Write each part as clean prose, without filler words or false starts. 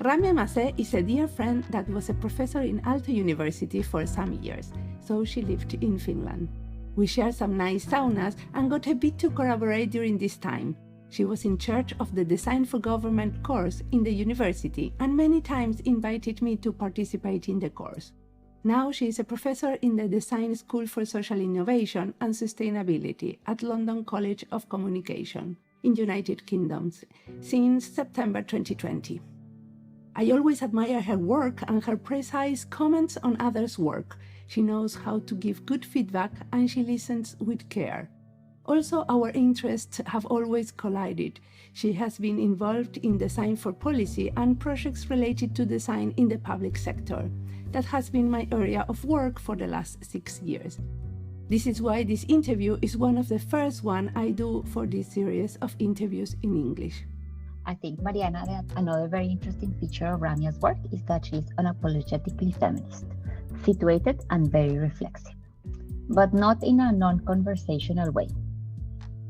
Ramia Mazé is a dear friend that was a professor in Aalto University for some years, so she lived in Finland. We shared some nice saunas and got a bit to collaborate during this time. She was in charge of the Design for Government course in the university and many times invited me to participate in the course. Now she is a professor in the Design School for Social Innovation and Sustainability at London College of Communication in United Kingdom since September 2020. I always admire her work and her precise comments on others' work. She knows how to give good feedback and she listens with care. Also, our interests have always collided. She has been involved in design for policy and projects related to design in the public sector. That has been my area of work for the last 6 years. This is why this interview is one of the first one I do for this series of interviews in English. I think, Mariana, that another very interesting feature of Ramia's work is that she is unapologetically feminist, situated and very reflexive, but not in a non-conversational way.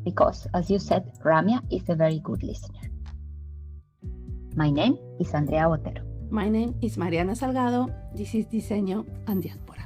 Because, as you said, Ramia is a very good listener. My name is Andrea Botero. My name is Mariana Salgado. This is Diseño and Diáspora.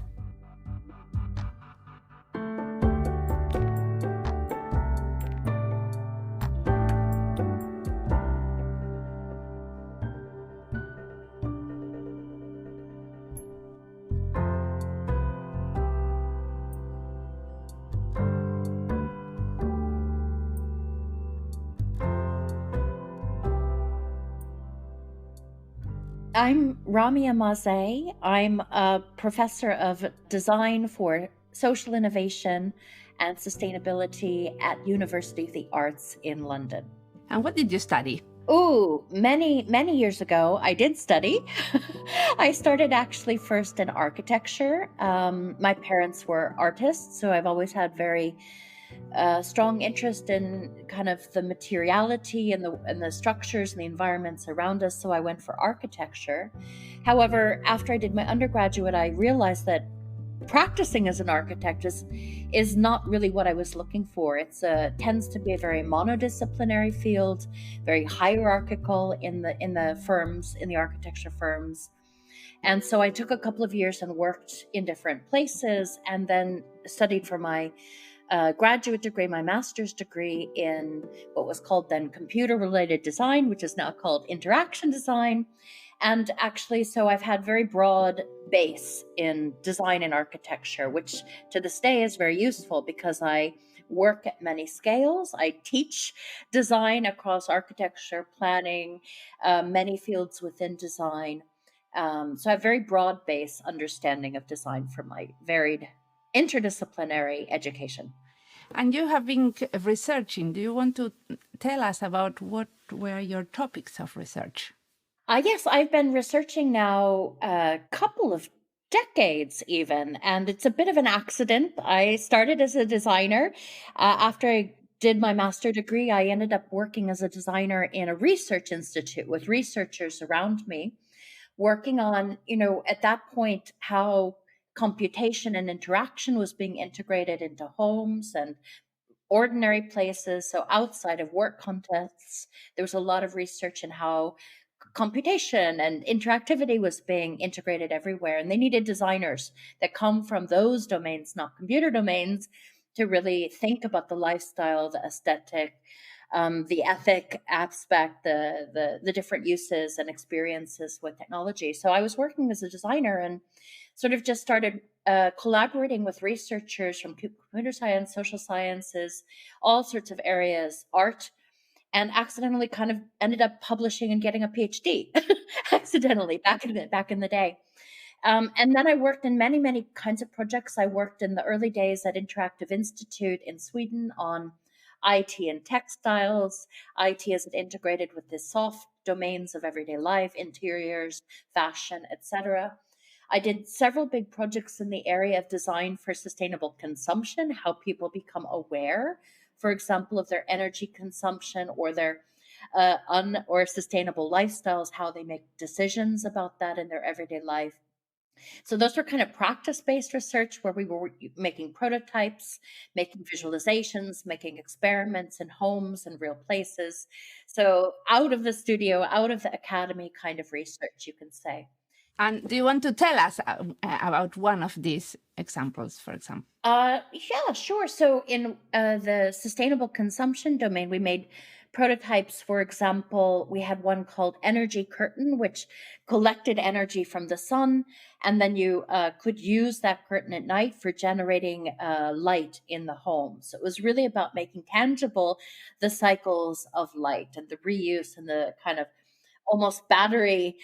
I'm Ramia Mazé. I'm a professor of design for social innovation and sustainability at University of the Arts in London. And what did you study? Oh, many years ago, I did study. I started actually first in architecture. My parents were artists, so I've always had very strong interest in kind of the materiality and the structures and the environments around us. So I went for architecture. However, after I did my undergraduate, I realized that practicing as an architect is not really what I was looking for. It tends to be a very monodisciplinary field, very hierarchical in the firms, in the architecture firms. And so I took a couple of years and worked in different places, and then studied for my graduate degree, my master's degree in what was called then computer-related design, which is now called interaction design. And actually, so I've had very broad base in design and architecture, which to this day is very useful because I work at many scales. I teach design across architecture, planning, many fields within design. So I have very broad base understanding of design from my varied interdisciplinary education. And you have been researching. Do you want to tell us about what were your topics of research? Yes, I've been researching now a couple of decades even, and it's a bit of an accident. I started as a designer. After I did my master's degree, I ended up working as a designer in a research institute with researchers around me, working on, at that point, how computation and interaction was being integrated into homes and ordinary places. So outside of work contexts, there was a lot of research in how computation and interactivity was being integrated everywhere. And they needed designers that come from those domains, not computer domains, to really think about the lifestyle, the aesthetic, the ethic aspect, the different uses and experiences with technology. So I was working as a designer and sort of just started collaborating with researchers from computer science, social sciences, all sorts of areas, art, and accidentally kind of ended up publishing and getting a PhD accidentally back in the day. And then I worked in many kinds of projects. I worked in the early days at Interactive Institute in Sweden on IT and textiles. IT as it integrated with the soft domains of everyday life, interiors, fashion, etc. I did several big projects in the area of design for sustainable consumption, how people become aware, for example, of their energy consumption or their or sustainable lifestyles, how they make decisions about that in their everyday life. So those were kind of practice-based research where we were making prototypes, making visualizations, making experiments in homes and real places. So out of the studio, out of the academy kind of research, you can say. And do you want to tell us about one of these examples, for example? Yeah, sure. So in the sustainable consumption domain, we made prototypes. For example, we had one called Energy Curtain, which collected energy from the sun, and then you could use that curtain at night for generating light in the home. So it was really about making tangible the cycles of light and the reuse and the kind of almost battery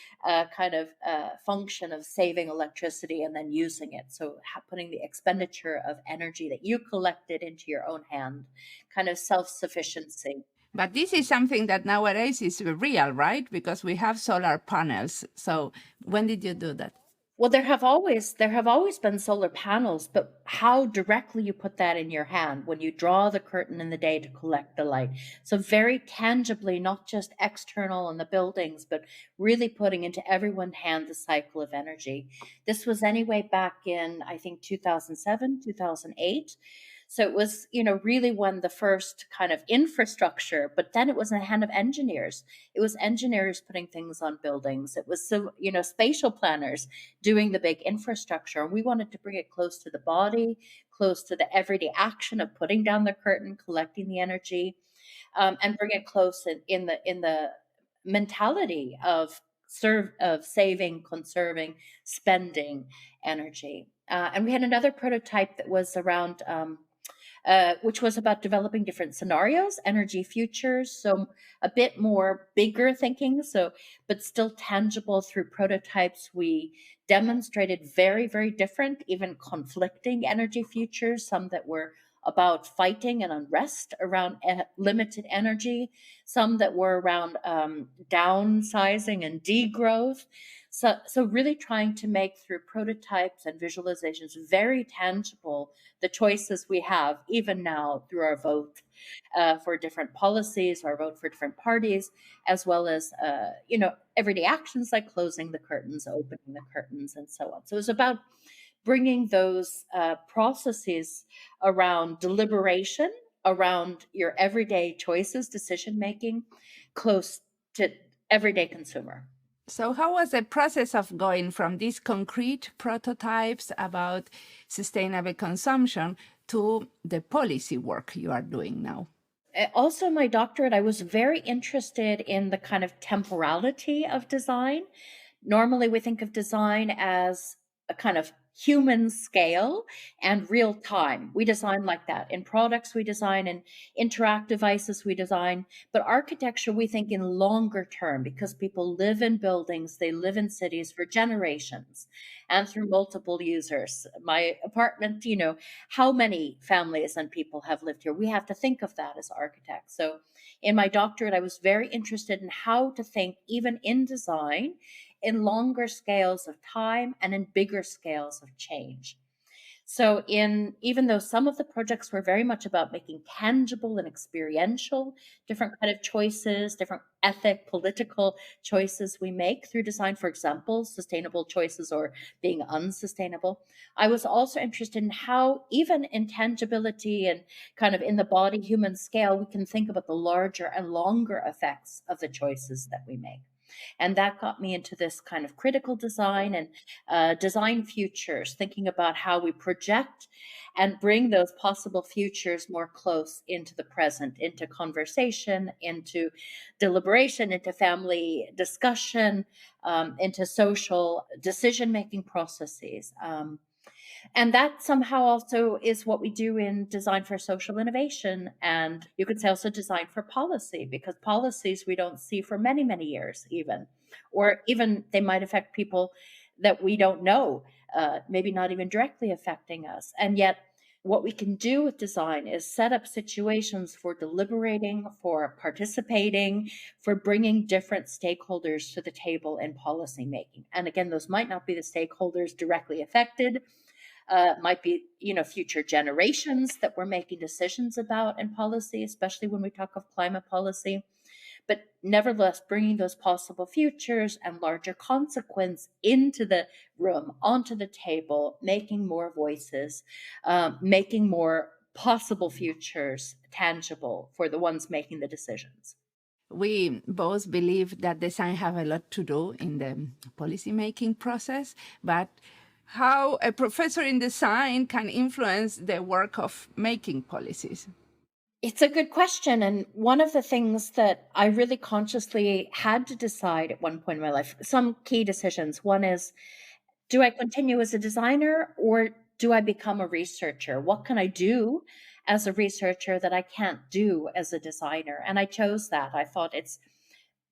function of saving electricity and then using it. So putting the expenditure of energy that you collected into your own hand, kind of self-sufficiency. But this is something that nowadays is real, right? Because we have solar panels. So when did you do that? Well, there have always been solar panels, but how directly you put that in your hand when you draw the curtain in the day to collect the light. So very tangibly, not just external in the buildings, but really putting into everyone's hand the cycle of energy. This was anyway back in, I think, 2007, 2008. So it was, really when the first kind of infrastructure, but then it was in the hand of engineers. It was engineers putting things on buildings. It was, spatial planners doing the big infrastructure. We wanted to bring it close to the body, close to the everyday action of putting down the curtain, collecting the energy, and bring it close in the mentality of saving, conserving, spending energy. And we had another prototype that was around. Which was about developing different scenarios, energy futures, so a bit more bigger thinking, but still tangible through prototypes. We demonstrated very, very different, even conflicting energy futures, some that were about fighting and unrest around limited energy, some that were around downsizing and degrowth. So really trying to make through prototypes and visualizations very tangible the choices we have even now through our vote for different policies, our vote for different parties, as well as everyday actions like closing the curtains, opening the curtains, and so on. So it's about bringing those processes around deliberation, around your everyday choices, decision making, close to everyday consumer. So how was the process of going from these concrete prototypes about sustainable consumption to the policy work you are doing now? Also, my doctorate, I was very interested in the kind of temporality of design. Normally, we think of design as a kind of human scale and real time. We design like that. In products, we design, in interact devices, we design. But architecture, we think in longer term because people live in buildings, they live in cities for generations and through multiple users. My apartment, how many families and people have lived here? We have to think of that as architects. So in my doctorate, I was very interested in how to think, even in design, in longer scales of time and in bigger scales of change. So even though some of the projects were very much about making tangible and experiential different kind of choices, different ethic, political choices we make through design, for example, sustainable choices or being unsustainable, I was also interested in how even intangibility and kind of in the body human scale, we can think about the larger and longer effects of the choices that we make. And that got me into this kind of critical design and design futures, thinking about how we project and bring those possible futures more close into the present, into conversation, into deliberation, into family discussion, into social decision-making processes. And that somehow also is what we do in design for social innovation. And you could say also design for policy, because policies we don't see for many, many years even, or even they might affect people that we don't know, maybe not even directly affecting us. And yet what we can do with design is set up situations for deliberating, for participating, for bringing different stakeholders to the table in policy making. And again, those might not be the stakeholders directly affected, might be, future generations that we're making decisions about in policy, especially when we talk of climate policy. but nevertheless bringing those possible futures and larger consequence into the room, onto the table, making more voices, making more possible futures tangible for the ones making the decisions. We both believe that design have a lot to do in the policy-making process, but how a professor in design can influence the work of making policies? It's a good question. And one of the things that I really consciously had to decide at one point in my life, some key decisions. One is, do I continue as a designer or do I become a researcher? What can I do as a researcher that I can't do as a designer? And I chose that. I thought it's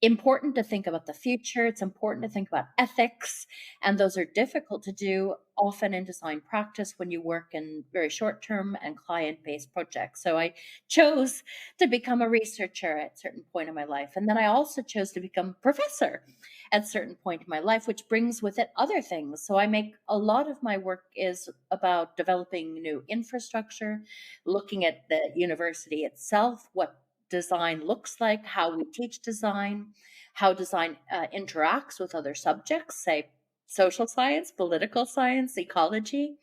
important to think about the future. It's important to think about ethics. And those are difficult to do often in design practice when you work in very short term and client based projects. So I chose to become a researcher at a certain point in my life. And then I also chose to become a professor at a certain point in my life, which brings with it other things. So I make a lot of my work is about developing new infrastructure, looking at the university itself, what design looks like, how we teach design, how design interacts with other subjects, say social science, political science, ecology.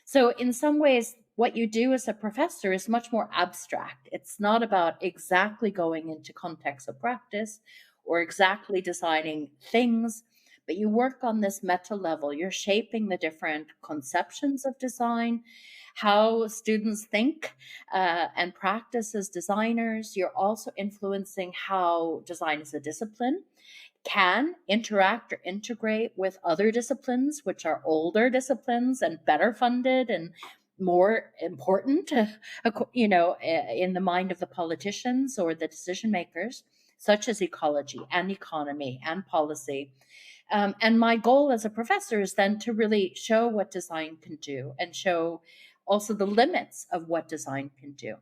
So, in some ways, what you do as a professor is much more abstract. It's not about exactly going into context of practice or exactly designing things, but you work on this meta level. You're shaping the different conceptions of design, how students think and practice as designers. You're also influencing how design as a discipline can interact or integrate with other disciplines, which are older disciplines and better funded and more important, in the mind of the politicians or the decision makers, such as ecology and economy and policy. And my goal as a professor is then to really show what design can do and show also the limits of what design can do.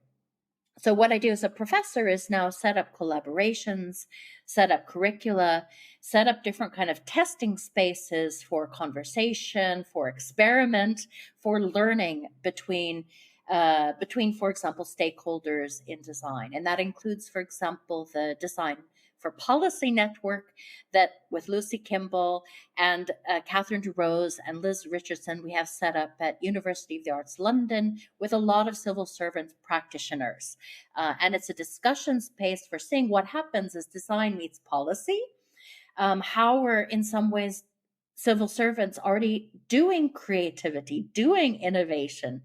So what I do as a professor is now set up collaborations, set up curricula, set up different kind of testing spaces for conversation, for experiment, for learning between, for example, stakeholders in design. And that includes, for example, the Design for Policy Network that with Lucy Kimball and Catherine DeRose and Liz Richardson, we have set up at University of the Arts London with a lot of civil servant practitioners. And it's a discussion space for seeing what happens as design meets policy, how we're in some ways civil servants already doing creativity, doing innovation.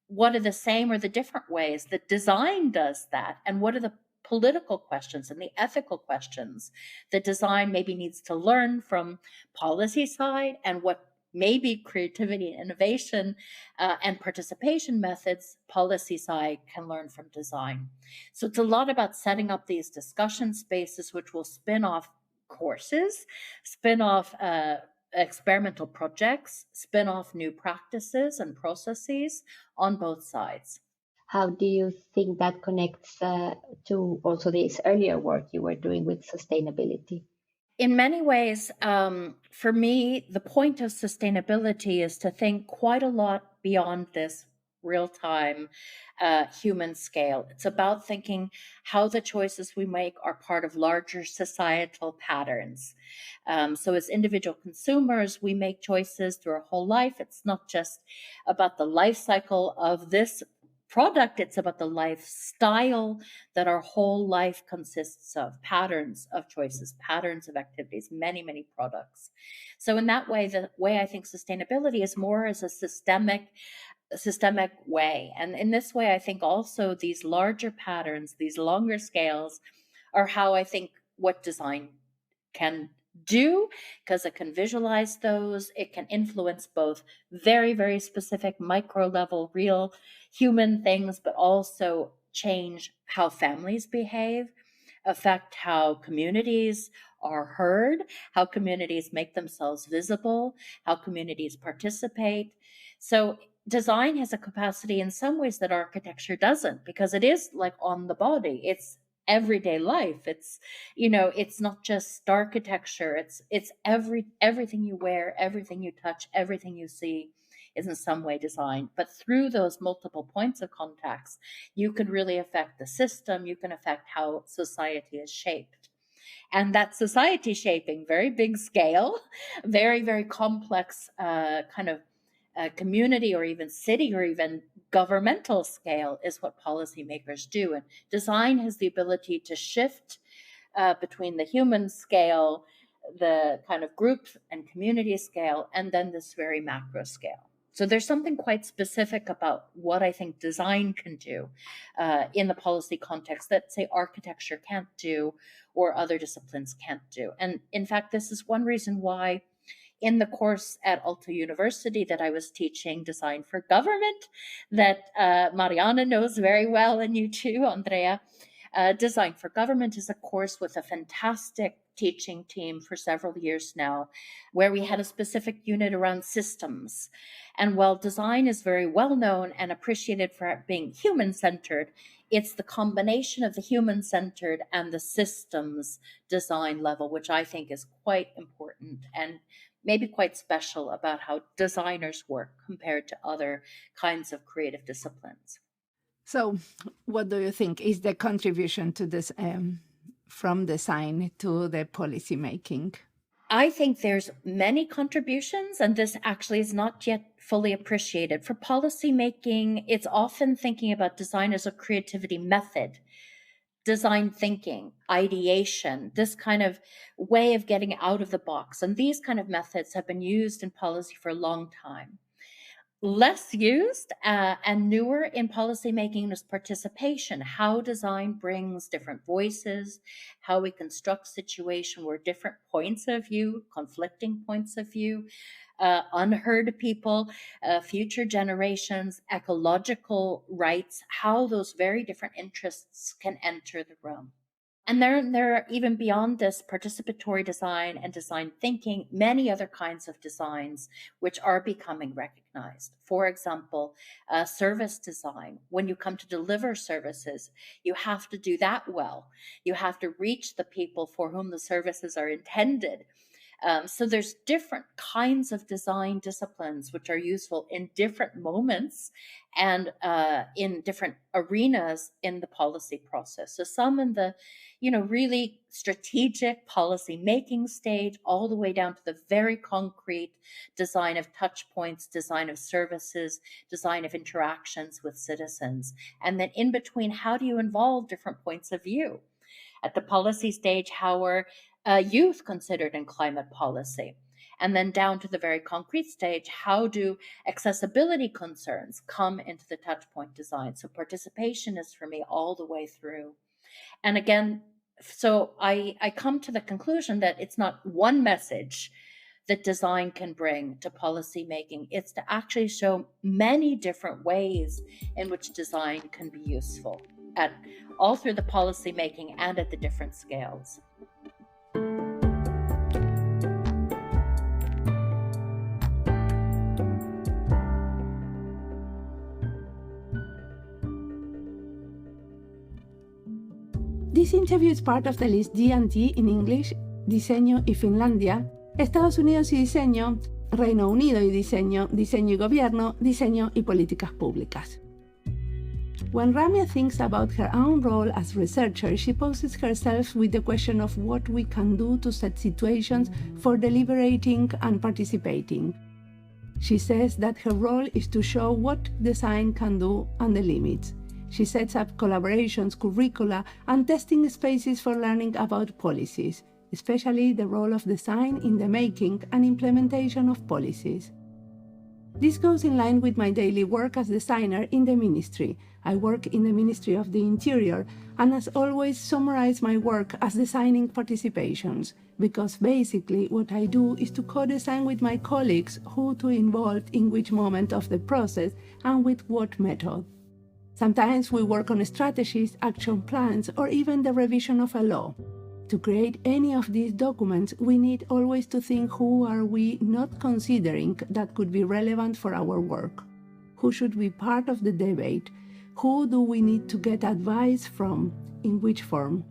What are the same or the different ways that design does that? And what are the political questions and the ethical questions that design maybe needs to learn from policy side, and what maybe creativity and innovation and participation methods policy side can learn from design. So it's a lot about setting up these discussion spaces, which will spin off courses, spin off experimental projects, spin off new practices and processes on both sides. How do you think that connects to also this earlier work you were doing with sustainability? In many ways, for me, the point of sustainability is to think quite a lot beyond this real-time human scale. It's about thinking how the choices we make are part of larger societal patterns. So as individual consumers, we make choices through our whole life. It's not just about the life cycle of this product, it's about the lifestyle that our whole life consists of, patterns of choices, patterns of activities, many, many products. So in that way, the way I think sustainability is more as a systemic way. And in this way, I think also these larger patterns, these longer scales, are how I think what design can do, because it can visualize those. It can influence both very, very specific micro level, real human things, but also change how families behave, affect how communities are heard, how communities make themselves visible, how communities participate. So design has a capacity in some ways that architecture doesn't, because it is like on the body. It's everyday life. It's not just architecture. It's everything you wear, everything you touch, everything you see is in some way designed. But through those multiple points of contacts, you can really affect the system. You can affect how society is shaped. And that society shaping, very big scale, very, very complex kind of community or even city or even governmental scale is what policymakers do. And design has the ability to shift between the human scale, the kind of group and community scale, and then this very macro scale. So there's something quite specific about what I think design can do in the policy context that, say, architecture can't do or other disciplines can't do. And in fact, this is one reason why in the course at Aalto University that I was teaching Design for Government, that Mariana knows very well, and you too, Andrea, Design for Government is a course with a fantastic teaching team for several years now, where we had a specific unit around systems. And while design is very well known and appreciated for being human-centered, it's the combination of the human-centered and the systems design level, which I think is quite important and maybe quite special about how designers work compared to other kinds of creative disciplines. So what do you think is the contribution to this from design to the policy making? I think there's many contributions, and this actually is not yet fully appreciated. For policy making, it's often thinking about design as a creativity method, design thinking, ideation, this kind of way of getting out of the box. And these kind of methods have been used in policy for a long time. Less used and newer in policymaking is participation, how design brings different voices, how we construct situation where different points of view, conflicting points of view, unheard people, future generations, ecological rights, how those very different interests can enter the room. And there are, even beyond this, participatory design and design thinking, many other kinds of designs which are becoming recognized. For example, service design. When you come to deliver services, you have to do that well. You have to reach the people for whom the services are intended. So there's different kinds of design disciplines which are useful in different moments and in different arenas in the policy process. So some in the, really strategic policy making stage, all the way down to the very concrete design of touch points, design of services, design of interactions with citizens. And then in between, how do you involve different points of view? At the policy stage, how are youth considered in climate policy? And then down to the very concrete stage, how do accessibility concerns come into the touchpoint design? So participation is for me all the way through. And again, so I come to the conclusion that it's not one message that design can bring to policy making. It's to actually show many different ways in which design can be useful at all through the policy making and at the different scales. This interview is part of the list D&D in English, Diseño y Finlandia, Estados Unidos y Diseño, Reino Unido y Diseño, Diseño y Gobierno, Diseño y Políticas Públicas. When Ramia thinks about her own role as researcher, she poses herself with the question of what we can do to set situations for deliberating and participating. She says that her role is to show what design can do and the limits. She sets up collaborations, curricula, and testing spaces for learning about policies, especially the role of design in the making and implementation of policies. This goes in line with my daily work as designer in the ministry. I work in the Ministry of the Interior and as always summarize my work as designing participations, because basically what I do is to co-design with my colleagues who to involve in which moment of the process and with what method. Sometimes we work on strategies, action plans, or even the revision of a law. To create any of these documents, we need always to think who are we not considering that could be relevant for our work? Who should be part of the debate? Who do we need to get advice from? In which form?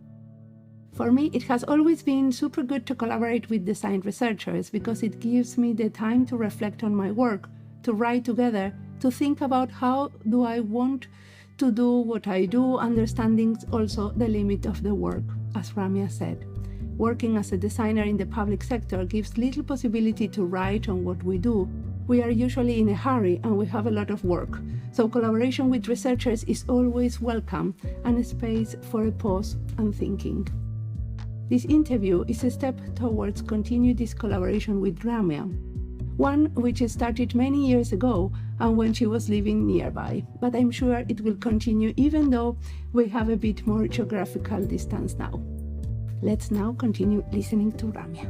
For me, it has always been super good to collaborate with design researchers because it gives me the time to reflect on my work, to write together, to think about how do I want to do what I do, understanding also the limit of the work, as Ramia said. working as a designer in the public sector gives little possibility to write on what we do. We are usually in a hurry and we have a lot of work, so collaboration with researchers is always welcome and a space for a pause and thinking. This interview is a step towards continue this collaboration with Ramia, one which started many years ago and when she was living nearby, but I'm sure it will continue even though we have a bit more geographical distance now. Let's now continue listening to Ramia.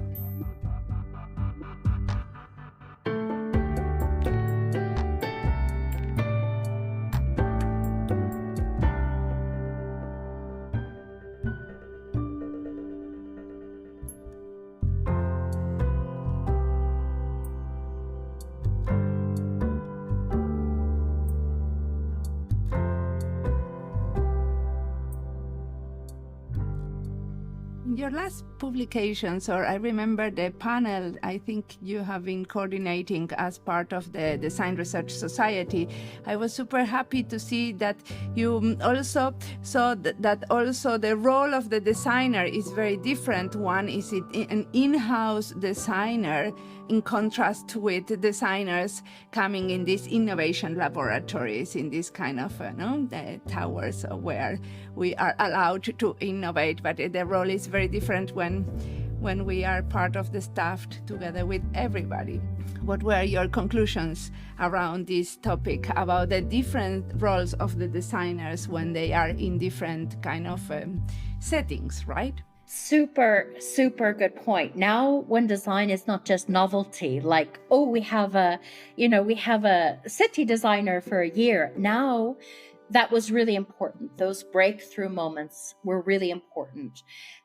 Your last publications, or I remember the panel I think you have been coordinating as part of the Design Research Society, I was super happy to see that you also saw that also the role of the designer is very different. One is an in-house designer in contrast with designers coming in these innovation laboratories, in this kind of the towers where we are allowed to innovate, but the role is very different when we are part of the staff together with everybody. What were your conclusions around this topic about the different roles of the designers when they are in different kind of settings, right? Super, super good point. Now, when design is not just novelty, like, oh, we have a city designer for a year. Now, that was really important. Those breakthrough moments were really important.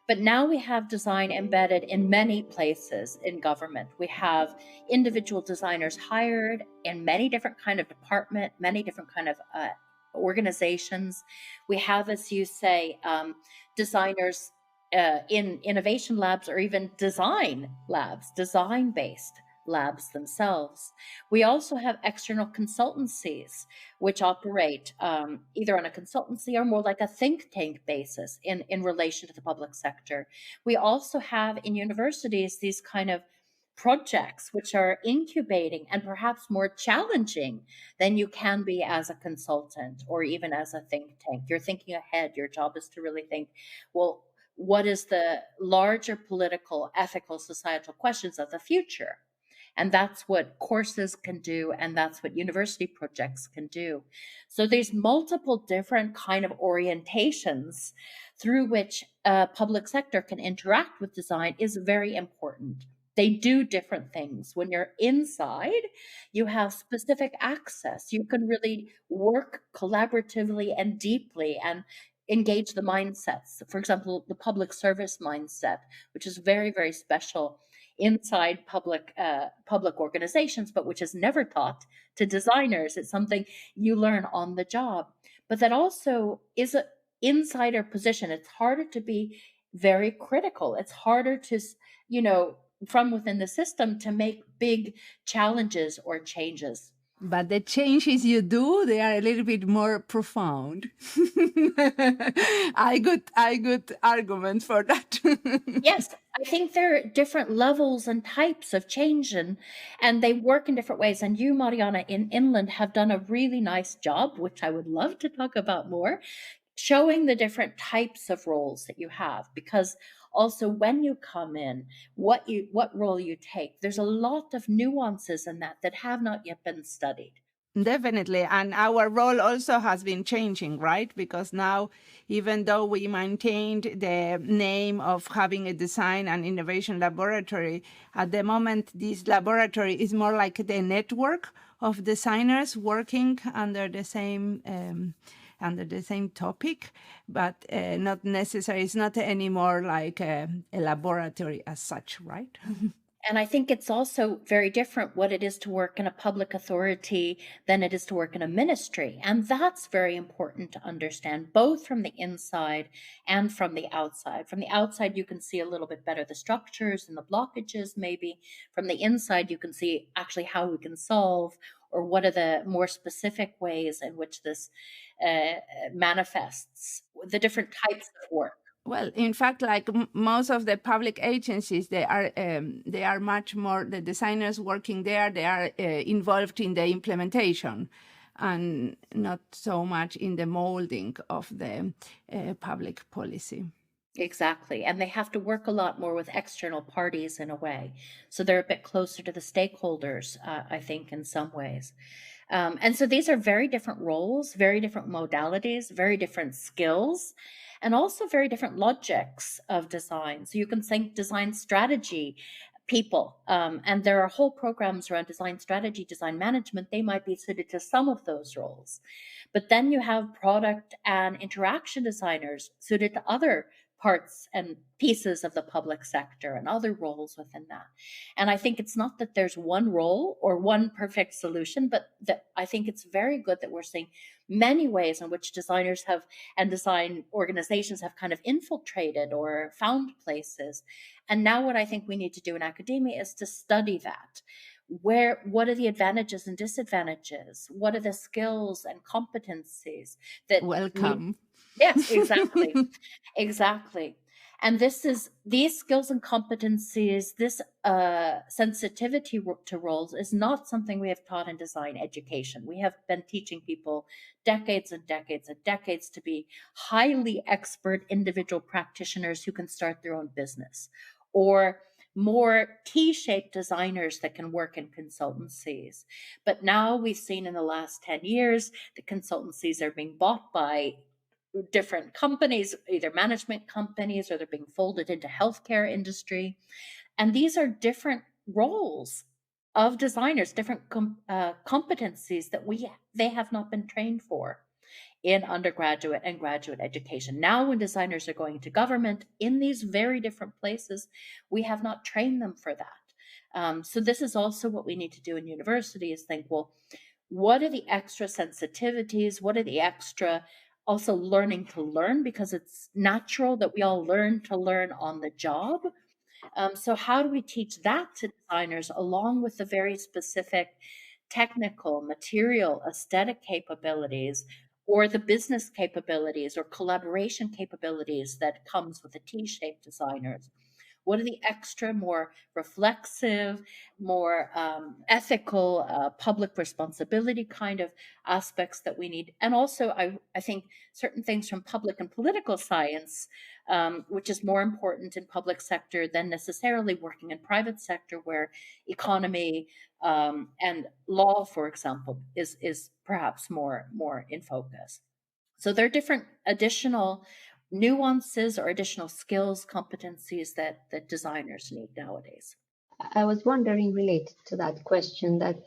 But now we have design embedded in many places in government. We have individual designers hired in many different kind of department, many different kind of organizations. We have, as you say, designers in innovation labs or even design labs, design-based labs themselves. We also have external consultancies which operate either on a consultancy or more like a think tank basis in relation to the public sector. We also have in universities these kind of projects which are incubating and perhaps more challenging than you can be as a consultant or even as a think tank. You're thinking ahead. Your job is to really think, well, what is the larger political, ethical, societal questions of the future? And that's what courses can do, and that's what university projects can do. So there's multiple different kind of orientations through which public sector can interact with design is very important. They do different things. When you're inside, you have specific access. You can really work collaboratively and deeply and engage the mindsets. For example, the public service mindset, which is very, very special inside public organizations, but which is never taught to designers. It's something you learn on the job. But that also is an insider position. It's harder to be very critical. It's harder to, from within the system to make big challenges or changes. But the changes you do, they are a little bit more profound. I got arguments for that. Yes, I think there are different levels and types of change, and they work in different ways. And you, Mariana, in Inland have done a really nice job, which I would love to talk about more, showing the different types of roles that you have, because also when you come in, what role you take, there's a lot of nuances in that have not yet been studied. Definitely. And our role also has been changing, right? Because now, even though we maintained the name of having a design and innovation laboratory, at the moment, this laboratory is more like the network of designers working under the same topic, but not necessarily, it's not anymore like a laboratory as such, right? And I think it's also very different what it is to work in a public authority than it is to work in a ministry. And that's very important to understand, both from the inside and from the outside. From the outside, you can see a little bit better the structures and the blockages, maybe. From the inside, you can see actually how we can solve, or what are the more specific ways in which this manifests, the different types of work. Well, in fact, like most of the public agencies, they are much more, the designers working there, they are involved in the implementation and not so much in the molding of the public policy. Exactly. And they have to work a lot more with external parties in a way. So they're a bit closer to the stakeholders, I think, in some ways. And so these are very different roles, very different modalities, very different skills, and also very different logics of design. So you can think design strategy people, and there are whole programs around design strategy, design management. They might be suited to some of those roles. But then you have product and interaction designers suited to other parts and pieces of the public sector and other roles within that. And I think it's not that there's one role or one perfect solution, but that I think it's very good that we're seeing many ways in which designers have and design organizations have kind of infiltrated or found places. And now what I think we need to do in academia is to study that. What are the advantages and disadvantages? What are the skills and competencies that Welcome. Yes, exactly. Exactly. And these skills and competencies, this sensitivity to roles is not something we have taught in design education. We have been teaching people decades and decades and decades to be highly expert individual practitioners who can start their own business, or more T-shaped designers that can work in consultancies. But now we've seen in the last 10 years, the consultancies are being bought by different companies, either management companies, or they're being folded into healthcare industry. And these are different roles of designers, different competencies that they have not been trained for in undergraduate and graduate education. Now, when designers are going to government in these very different places, we have not trained them for that. So this is also what we need to do in university is think, well, what are the extra sensitivities? What are the extra also learning to learn, because it's natural that we all learn to learn on the job. So how do we teach that to designers along with the very specific technical, material, aesthetic capabilities, or the business capabilities or collaboration capabilities that comes with the T-shaped designers? What are the extra, more reflexive, more ethical, public responsibility kind of aspects that we need? And also, I think certain things from public and political science, which is more important in public sector than necessarily working in private sector, where economy and law, for example, is perhaps more in focus. So there are different additional nuances or additional skills, competencies that designers need nowadays. I was wondering, related to that question, that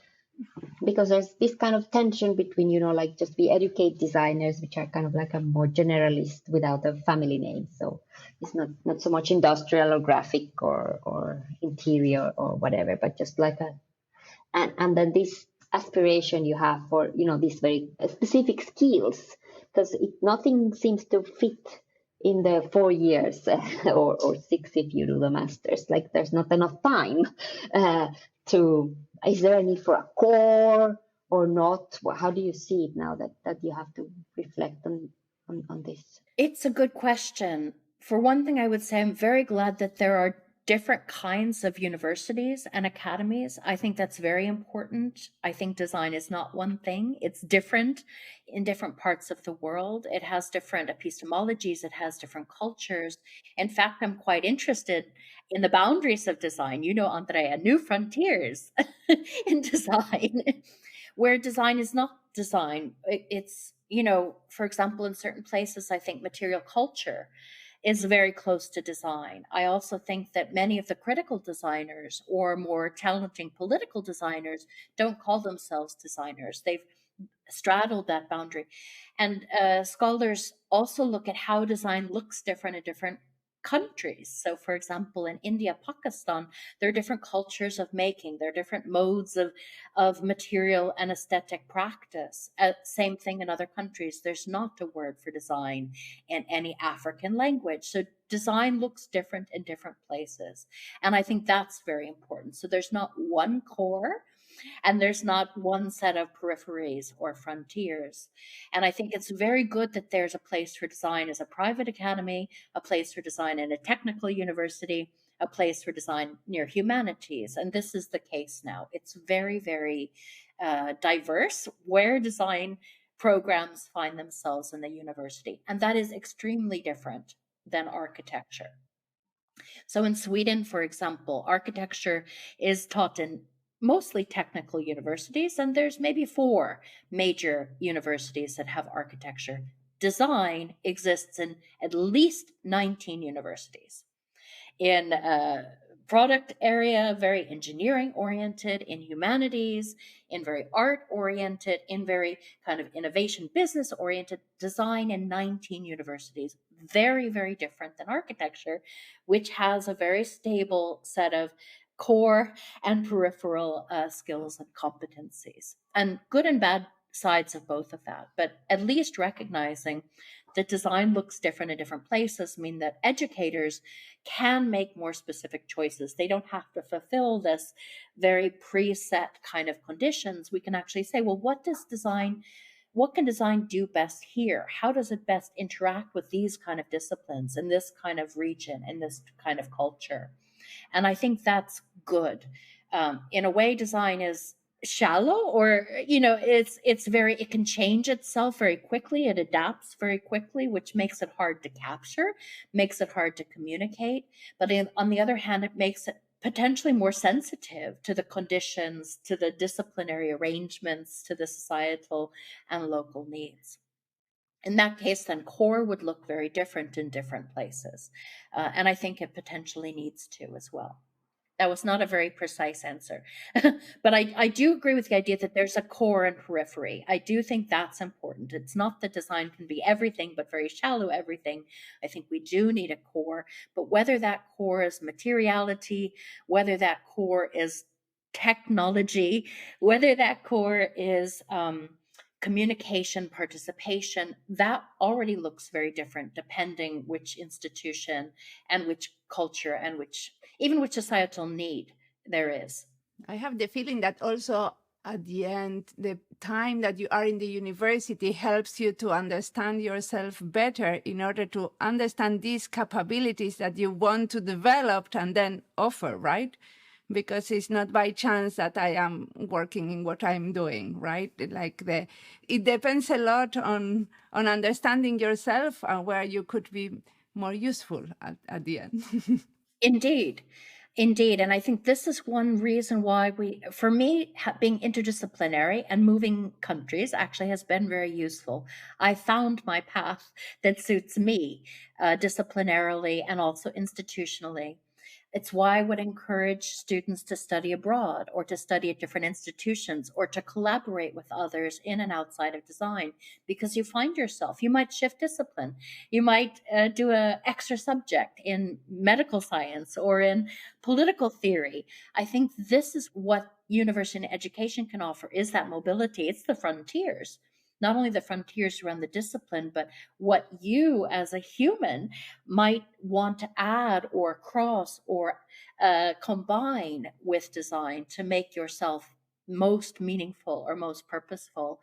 because there's this kind of tension between, like just we educate designers, which are kind of like a more generalist without a family name. So it's not so much industrial or graphic or interior or whatever, but just like and then this aspiration you have for, these very specific skills, because nothing seems to fit in the 4 years or 6 if you do the masters. Like there's not enough time is there a need for a core or not? How do you see it now that you have to reflect on this? It's a good question. For one thing, I would say I'm very glad that there are different kinds of universities and academies. I think that's very important. I think design is not one thing. It's different in different parts of the world. It has different epistemologies. It has different cultures. In fact, I'm quite interested in the boundaries of design. Andrea, new frontiers in design, where design is not design. It's, for example, in certain places, I think material culture is very close to design. I also think that many of the critical designers or more challenging political designers don't call themselves designers. They've straddled that boundary. And scholars also look at how design looks different in different countries. So, for example, in India, Pakistan, there are different cultures of making. There are different modes of material and aesthetic practice. Same thing in other countries. There's not a word for design in any African language. So design looks different in different places. And I think that's very important. So there's not one core and there's not one set of peripheries or frontiers. And I think it's very good that there's a place for design as a private academy, a place for design in a technical university, a place for design near humanities. And this is the case now. It's very, very diverse where design programs find themselves in the university. And that is extremely different than architecture. So in Sweden, for example, architecture is taught in mostly technical universities, and there's maybe 4 major universities that have architecture. Design exists in at least 19 universities. In product area, very engineering oriented, in humanities, in very art oriented, in very kind of innovation business oriented, design in 19 universities. Very, very different than architecture, which has a very stable set of core and peripheral skills and competencies, and good and bad sides of both of that. But at least recognizing that design looks different in different places mean that educators can make more specific choices. They don't have to fulfill this very preset kind of conditions. We can actually say, well, what can design do best here? How does it best interact with these kind of disciplines in this kind of region, in this kind of culture? And I think that's good. In a way, design is shallow, or it can change itself very quickly. It adapts very quickly, which makes it hard to capture, makes it hard to communicate. But on the other hand, it makes it potentially more sensitive to the conditions, to the disciplinary arrangements, to the societal and local needs. In that case, then core would look very different in different places. And I think it potentially needs to as well. That was not a very precise answer. But I do agree with the idea that there's a core and periphery. I do think that's important. It's not that design can be everything, but very shallow everything. I think we do need a core. But whether that core is materiality, whether that core is technology, whether that core is communication, participation, that already looks very different depending which institution and which culture and which societal need there is. I have the feeling that also at the end, the time that you are in the university helps you to understand yourself better in order to understand these capabilities that you want to develop and then offer, right? Because it's not by chance that I am working in what I'm doing, right? It depends a lot on understanding yourself and where you could be more useful at the end. Indeed. And I think this is one reason why for me, being interdisciplinary and moving countries actually has been very useful. I found my path that suits me disciplinarily and also institutionally. It's why I would encourage students to study abroad or to study at different institutions or to collaborate with others in and outside of design, because you find yourself, you might shift discipline. You might do an extra subject in medical science or in political theory. I think this is what university and education can offer, is that mobility. It's the frontiers. Not only the frontiers around the discipline, but what you as a human might want to add or cross or combine with design to make yourself most meaningful or most purposeful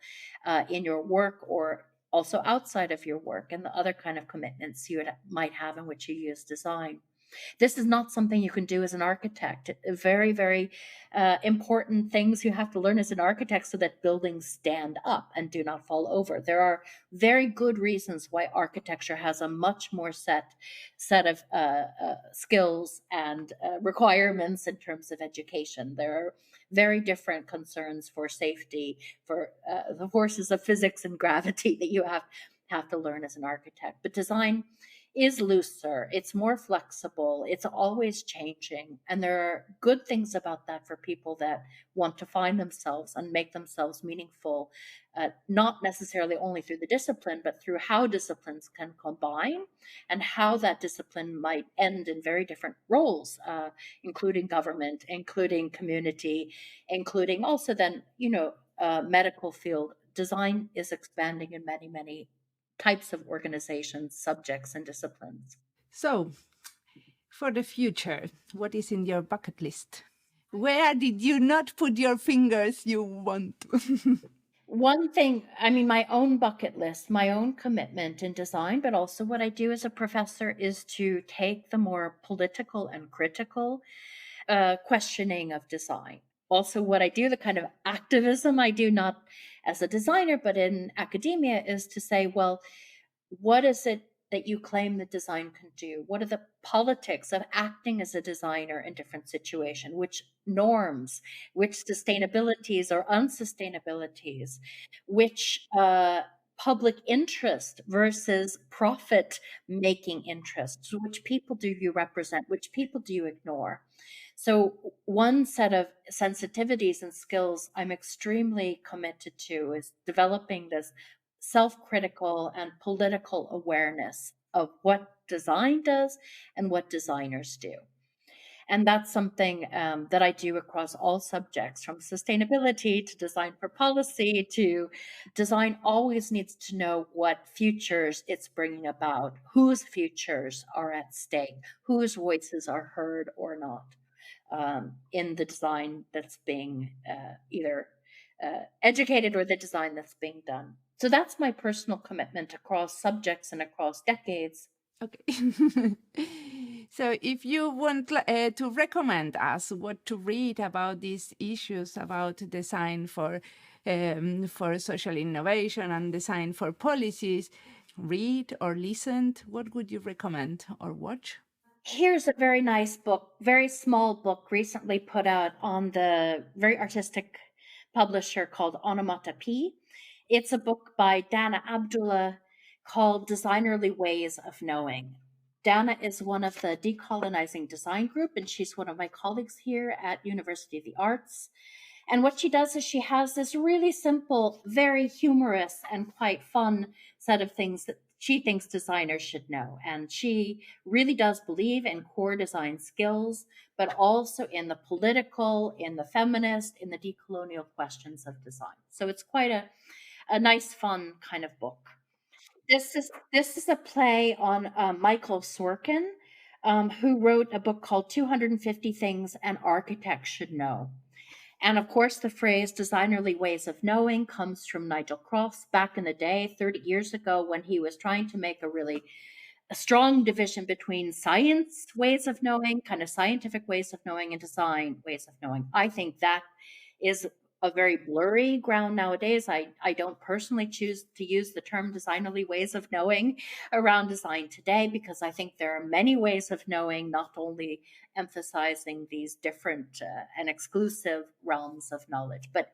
in your work, or also outside of your work, and the other kind of commitments you might have in which you use design. This is not something you can do as an architect. Very, very important things you have to learn as an architect so that buildings stand up and do not fall over. There are very good reasons why architecture has a much more set of skills and requirements in terms of education. There are very different concerns for safety, for the forces of physics and gravity that you have to learn as an architect. But design is looser, it's more flexible, it's always changing. And there are good things about that for people that want to find themselves and make themselves meaningful, not necessarily only through the discipline, but through how disciplines can combine and how that discipline might end in very different roles, including government, including community, including also then, medical field. Design is expanding in many, many types of organizations, subjects, and disciplines. So, for the future, what is in your bucket list? Where did you not put your fingers you want to? One thing, I mean, my own bucket list, my own commitment in design, but also what I do as a professor is to take the more political and critical questioning of design. Also, what I do, the kind of activism I do, not as a designer, but in academia, is to say, well, what is it that you claim that design can do? What are the politics of acting as a designer in different situations? Which norms, which sustainabilities or unsustainabilities, which public interest versus profit making interests, which people do you represent, which people do you ignore? So one set of sensitivities and skills I'm extremely committed to is developing this self-critical and political awareness of what design does and what designers do. And that's something that I do across all subjects, from sustainability to design for policy to design always needs to know what futures it's bringing about, whose futures are at stake, whose voices are heard or not in the design that's being either educated or the design that's being done. So that's my personal commitment across subjects and across decades. Okay. So if you want to recommend us what to read about these issues about design for social innovation and design for policies, read or listen, what would you recommend or watch? Here's a very nice book, very small book recently put out on the very artistic publisher called Onomatopoeia. It's a book by Dana Abdullah called Designerly Ways of Knowing. Dana is one of the Decolonizing Design Group, and she's one of my colleagues here at University of the Arts. And what she does is she has this really simple, very humorous, and quite fun set of things that she thinks designers should know. And she really does believe in core design skills, but also in the political, in the feminist, in the decolonial questions of design. So it's quite a nice, fun kind of book. This is a play on Michael Sorkin, who wrote a book called 250 Things an Architect Should Know. And of course, the phrase designerly ways of knowing comes from Nigel Crofts back in the day, 30 years ago, when he was trying to make a strong division between science ways of knowing, kind of scientific ways of knowing, and design ways of knowing. I think that is a very blurry ground nowadays. I don't personally choose to use the term designerly ways of knowing around design today, because I think there are many ways of knowing, not only emphasizing these different and exclusive realms of knowledge. But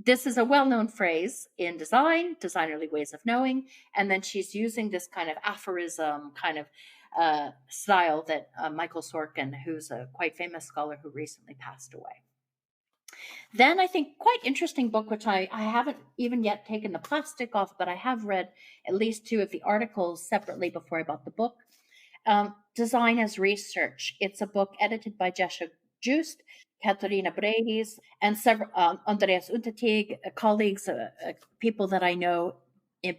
this is a well-known phrase in design, designerly ways of knowing. And then she's using this kind of aphorism kind of style that Michael Sorkin, who's a quite famous scholar who recently passed away. Then I think quite interesting book, which I haven't even yet taken the plastic off, but I have read at least 2 of the articles separately before I bought the book. Design as Research. It's a book edited by Jesha Just, Katarina Breis, and several Andreas Untertig, colleagues, people that I know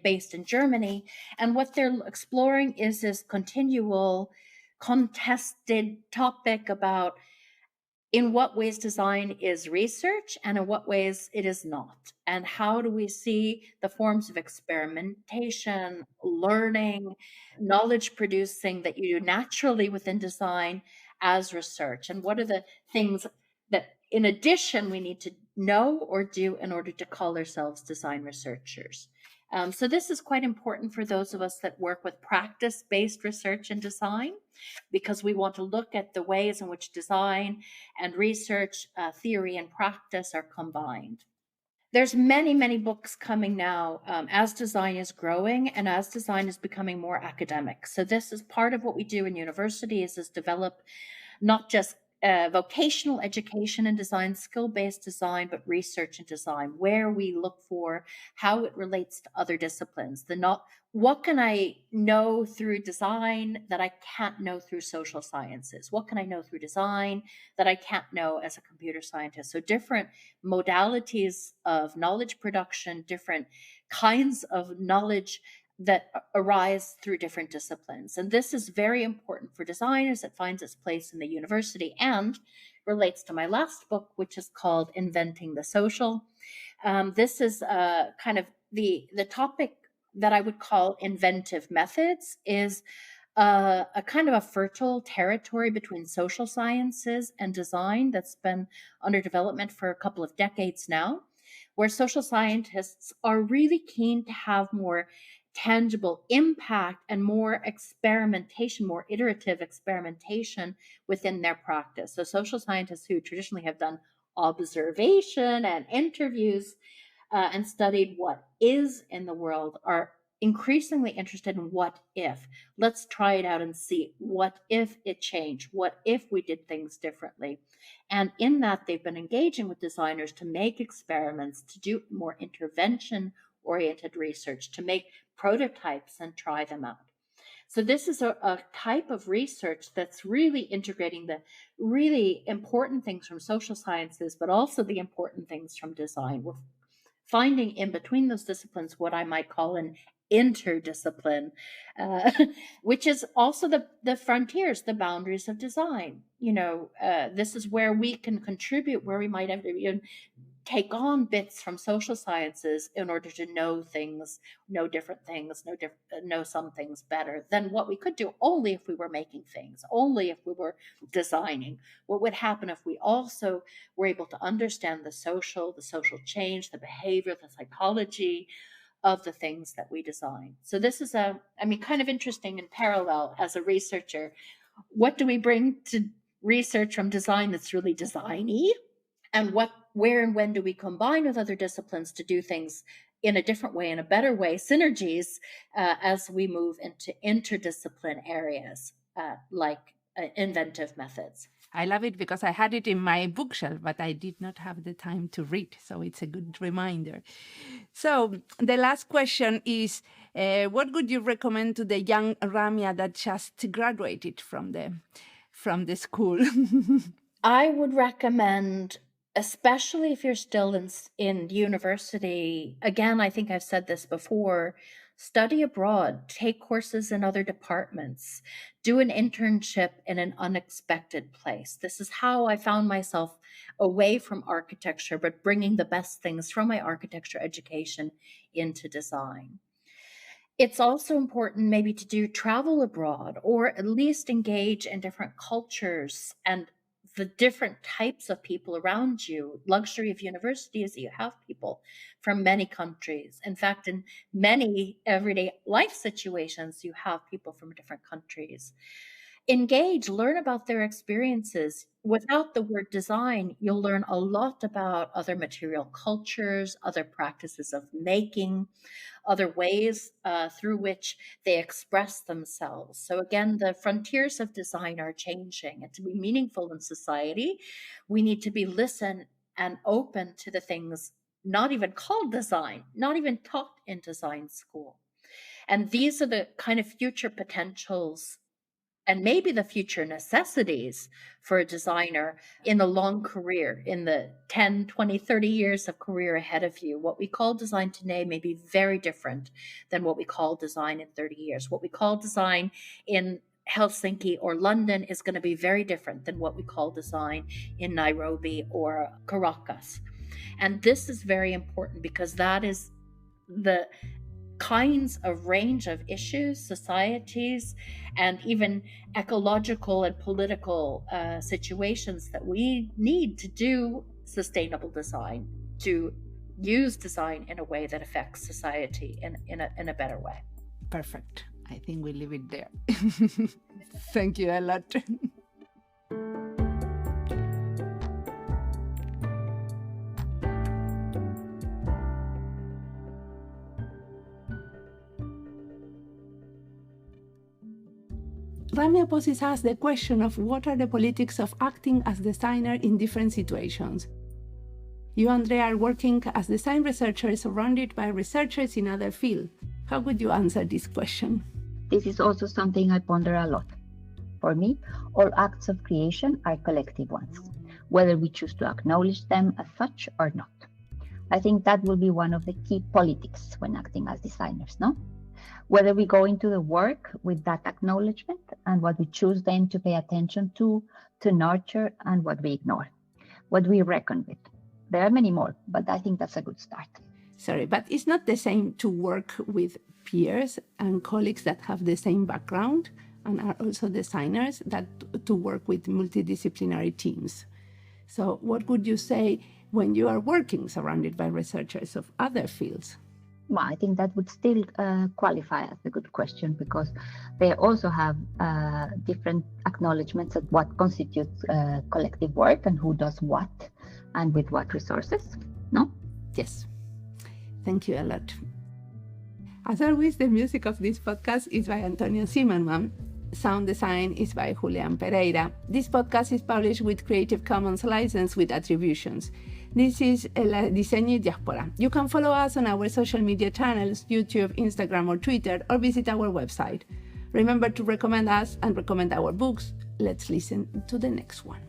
based in Germany. And what they're exploring is this continual contested topic about in what ways design is research and in what ways it is not. And how do we see the forms of experimentation, learning, knowledge producing that you do naturally within design as research? And what are the things that, in addition, we need to know or do in order to call ourselves design researchers? So this is quite important for those of us that work with practice-based research and design, because we want to look at the ways in which design and research, theory and practice are combined. There's many books coming now as design is growing and as design is becoming more academic. So this is part of what we do in universities, is develop not just vocational education and design, skill-based design, but research and design, where we look for how it relates to other disciplines. What can I know through design that I can't know through social sciences? What can I know through design that I can't know as a computer scientist? So different modalities of knowledge production, different kinds of knowledge that arise through different disciplines. And this is very important for designers. It finds its place in the university and relates to my last book, which is called Inventing the Social. This is kind of the topic that I would call inventive methods is a kind of a fertile territory between social sciences and design that's been under development for a couple of decades now, where social scientists are really keen to have more tangible impact and more experimentation, more iterative experimentation within their practice. So social scientists who traditionally have done observation and interviews and studied what is in the world are increasingly interested in what if. Let's try it out and see what if it changed, what if we did things differently. And in that, they've been engaging with designers to make experiments, to do more intervention-oriented research, to make prototypes and try them out. So this is a type of research that's really integrating the really important things from social sciences, but also the important things from design. We're finding in between those disciplines what I might call an interdiscipline, which is also the frontiers, the boundaries of design. This is where we can contribute, where we might even take on bits from social sciences in order to know things, know different things, know some things better than what we could do only if we were making things, only if we were designing. What would happen if we also were able to understand the social change, the behavior, the psychology of the things that we design. So this is kind of interesting in parallel as a researcher. What do we bring to research from design that's really designy? And where and when do we combine with other disciplines to do things in a different way, in a better way, synergies, as we move into interdiscipline areas like inventive methods. I love it because I had it in my bookshelf, but I did not have the time to read. So it's a good reminder. So the last question is, what would you recommend to the young Ramia that just graduated from the school? I would recommend, especially if you're still in university, again, I think I've said this before, study abroad, take courses in other departments, do an internship in an unexpected place. This is how I found myself away from architecture, but bringing the best things from my architecture education into design. It's also important maybe to travel abroad, or at least engage in different cultures and the different types of people around you. Luxury of university is that you have people from many countries. In fact, in many everyday life situations, you have people from different countries. Engage, learn about their experiences. Without the word design, you'll learn a lot about other material cultures, other practices of making, other ways through which they express themselves. So again, the frontiers of design are changing, and to be meaningful in society, we need to be listened and open to the things not even called design, not even taught in design school. And these are the kind of future potentials and maybe the future necessities for a designer in the long career, in the 10, 20, 30 years of career ahead of you. What we call design today may be very different than what we call design in 30 years. What we call design in Helsinki or London is going to be very different than what we call design in Nairobi or Caracas. And this is very important because that is the kinds of range of issues, societies, and even ecological and political situations that we need to do sustainable design, to use design in a way that affects society in a better way. Perfect. I think we leave it there. Thank you a lot. Ramia poses us the question of what are the politics of acting as designer in different situations. You, Andrea, are working as design researchers surrounded by researchers in other fields. How would you answer this question? This is also something I ponder a lot. For me, all acts of creation are collective ones, whether we choose to acknowledge them as such or not. I think that will be one of the key politics when acting as designers, no? Whether we go into the work with that acknowledgement and what we choose then to pay attention to nurture, and what we ignore, what we reckon with. There are many more, but I think that's a good start. Sorry, but it's not the same to work with peers and colleagues that have the same background and are also designers that to work with multidisciplinary teams. So what would you say when you are working surrounded by researchers of other fields? Well, I think that would still qualify as a good question, because they also have different acknowledgements of what constitutes collective work and who does what and with what resources, no? Yes. Thank you a lot. As always, the music of this podcast is by Antonio Zimmerman. Sound design is by Julian Pereira. This podcast is published with Creative Commons license with attributions. This is Diseño y Diáspora. You can follow us on our social media channels, YouTube, Instagram, or Twitter, or visit our website. Remember to recommend us and recommend our books. Let's listen to the next one.